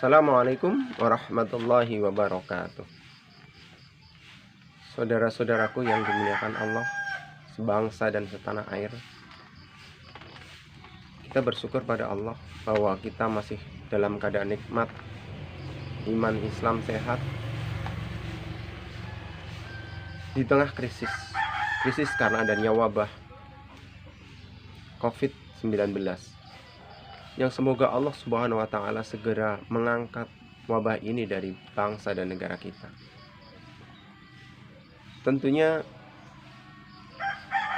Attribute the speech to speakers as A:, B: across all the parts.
A: Assalamualaikum warahmatullahi wabarakatuh. Saudara-saudaraku yang dimuliakan Allah, sebangsa dan setanah air, kita bersyukur pada Allah bahwa kita masih dalam keadaan nikmat, iman Islam sehat di tengah krisis karena adanya wabah COVID-19, yang semoga Allah Subhanahu wa Ta'ala segera mengangkat wabah ini dari bangsa dan negara kita. Tentunya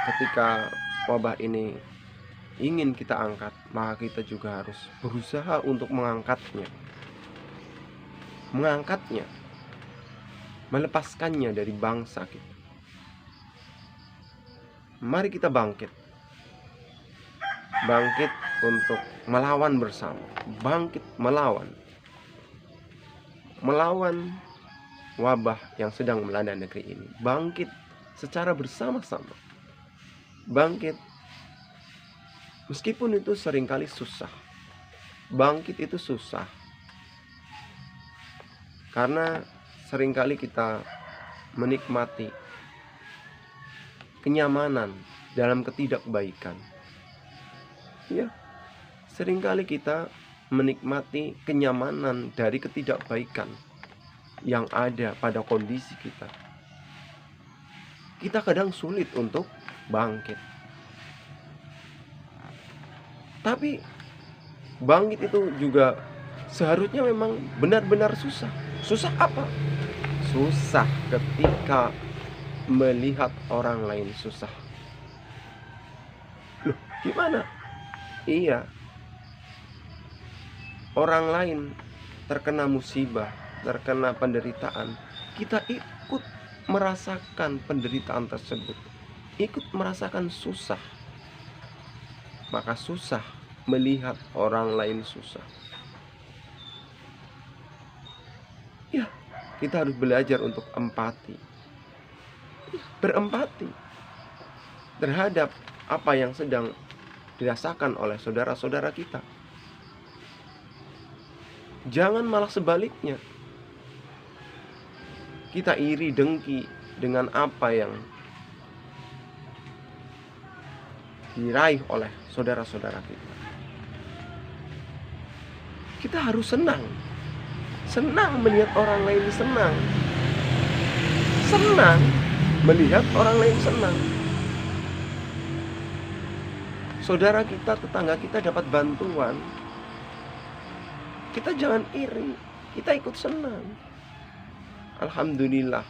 A: ketika wabah ini ingin kita angkat, maka kita juga harus berusaha untuk mengangkatnya, melepaskannya dari bangsa kita. Mari kita bangkit untuk melawan bersama, bangkit melawan wabah yang sedang melanda negeri ini, bangkit secara bersama-sama, bangkit meskipun itu seringkali susah. Bangkit itu susah karena seringkali kita menikmati kenyamanan dalam ketidakbaikan. Ya, seringkali kita menikmati kenyamanan dari ketidakbaikan yang ada pada kondisi kita. Kita kadang sulit untuk bangkit. Tapi bangkit itu juga seharusnya memang benar-benar susah. Susah apa? Susah ketika melihat orang lain susah. Loh, gimana? Iya, orang lain terkena musibah, terkena penderitaan, kita ikut merasakan penderitaan tersebut, ikut merasakan susah. Maka susah melihat orang lain susah. Ya, kita harus belajar untuk empati, berempati terhadap apa yang sedang dirasakan oleh saudara-saudara kita. Jangan malah sebaliknya, kita iri dengki dengan apa yang diraih oleh saudara-saudara kita. Kita harus senang melihat orang lain senang melihat orang lain senang. Saudara kita, tetangga kita dapat bantuan, kita jangan iri, kita ikut senang. Alhamdulillah,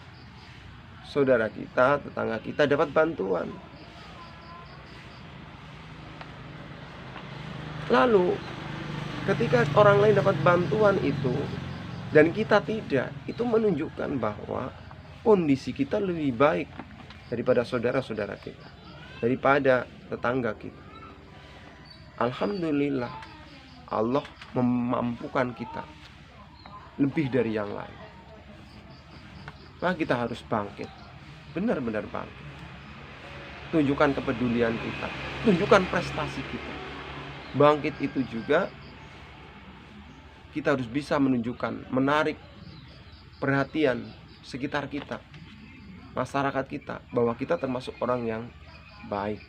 A: saudara kita, tetangga kita dapat bantuan. Lalu ketika orang lain dapat bantuan itu dan kita tidak, itu menunjukkan bahwa kondisi kita lebih baik daripada saudara-saudara kita, daripada tetangga kita. Alhamdulillah, Allah memampukan kita lebih dari yang lain. Maka kita harus bangkit, benar-benar bangkit. Tunjukkan kepedulian kita, tunjukkan prestasi kita. Bangkit itu juga kita harus bisa menunjukkan, menarik perhatian sekitar kita, masyarakat kita, bahwa kita termasuk orang yang baik,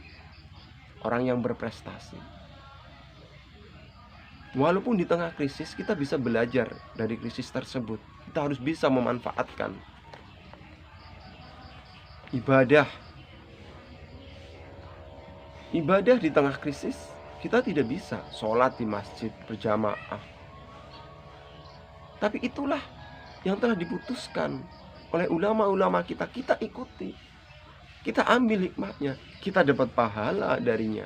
A: orang yang berprestasi. Walaupun di tengah krisis, kita bisa belajar dari krisis tersebut. Kita harus bisa memanfaatkan ibadah di tengah krisis. Kita tidak bisa sholat di masjid berjamaah, tapi itulah yang telah diputuskan oleh ulama-ulama kita. Kita ikuti, kita ambil hikmahnya, kita dapat pahala darinya,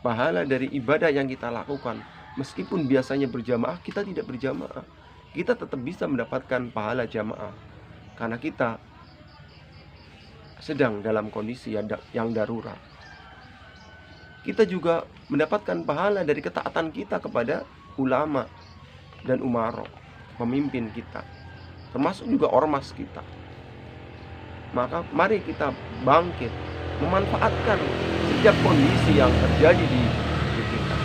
A: pahala dari ibadah yang kita lakukan. Meskipun biasanya berjamaah, kita tidak berjamaah, kita tetap bisa mendapatkan pahala jamaah, karena kita sedang dalam kondisi yang darurat. Kita juga mendapatkan pahala dari ketaatan kita kepada ulama dan umaro, pemimpin kita, termasuk juga ormas kita. Maka mari kita bangkit, memanfaatkan setiap kondisi yang terjadi di kita.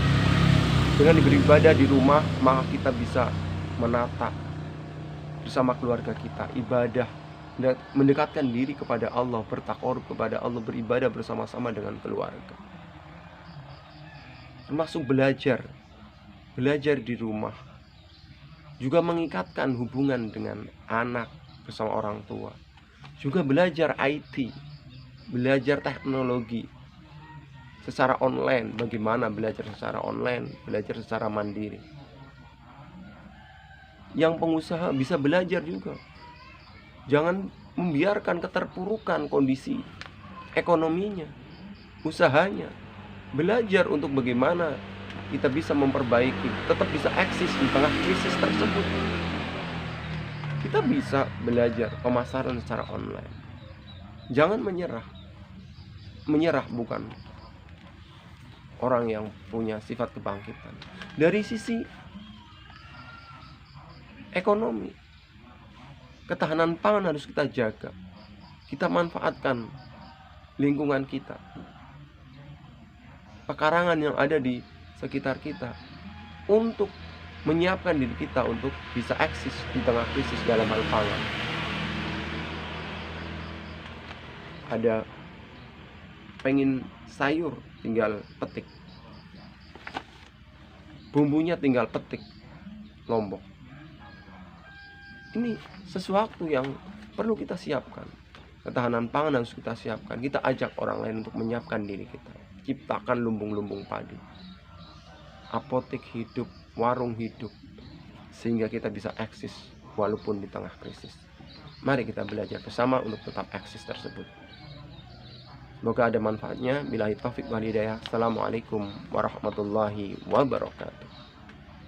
A: Dengan beribadah di rumah, maka kita bisa menata bersama keluarga kita, ibadah, mendekatkan diri kepada Allah, bertakarub kepada Allah, beribadah bersama-sama dengan keluarga. Termasuk belajar di rumah, juga mengikatkan hubungan dengan anak bersama orang tua, juga belajar IT, belajar teknologi secara online, bagaimana belajar secara online, belajar secara mandiri. Yang pengusaha bisa belajar juga, jangan membiarkan keterpurukan kondisi ekonominya, usahanya. Belajar untuk bagaimana kita bisa memperbaiki, tetap bisa eksis di tengah krisis tersebut. Kita bisa belajar pemasaran secara online. Jangan menyerah. Menyerah bukan orang yang punya sifat kebangkitan. Dari sisi ekonomi, ketahanan pangan harus kita jaga. Kita manfaatkan lingkungan kita, pekarangan yang ada di sekitar kita, untuk menyiapkan diri kita untuk bisa eksis di tengah krisis dalam hal pangan. Ada pengen sayur, tinggal petik, bumbunya tinggal petik Lombok. Ini sesuatu yang perlu kita siapkan. Ketahanan pangan harus kita siapkan. Kita ajak orang lain untuk menyiapkan diri kita. Ciptakan lumbung-lumbung padi, apotek hidup, warung hidup, sehingga kita bisa eksis walaupun di tengah krisis. Mari kita belajar bersama untuk tetap eksis tersebut. Semoga ada manfaatnya. Billahi taufik wal hidayah. Assalamualaikum warahmatullahi wabarakatuh.